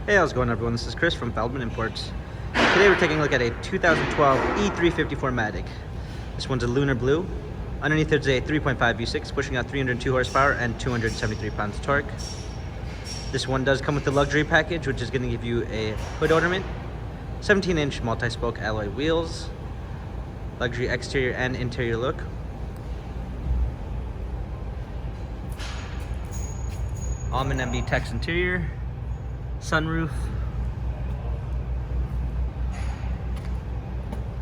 Hey, how's it going, everyone? This is Chris from Feldmann Imports. Today we're taking a look at a 2012 E350 4MATIC. This one's a lunar blue. Underneath there's a 3.5 V6 pushing out 302 horsepower and 273 pounds of torque. This one does come with the luxury package, which is going to give you a hood ornament, 17-inch multi-spoke alloy wheels, luxury exterior and interior look. Almond MB Tex interior, sunroof,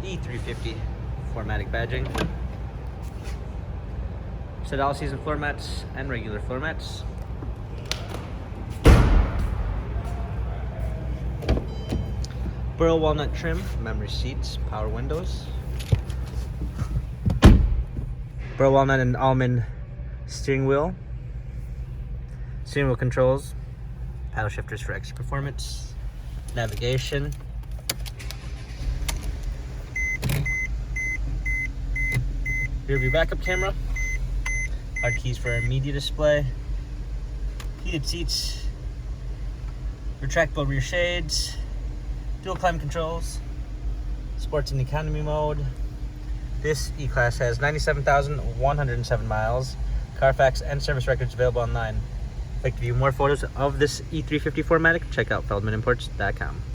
E350 4MATIC badging, set all season floor mats and regular floor mats. Burl walnut trim, memory seats, power windows. Burl walnut and almond steering wheel controls, paddle shifters for extra performance, navigation, rear view backup camera, hard keys for our media display, heated seats, retractable rear shades, dual climate controls, sports and economy mode. This E-Class has 97,107 miles, Carfax and service records available online. If you'd like to view more photos of this E350 4MATIC, check out feldmanimports.com.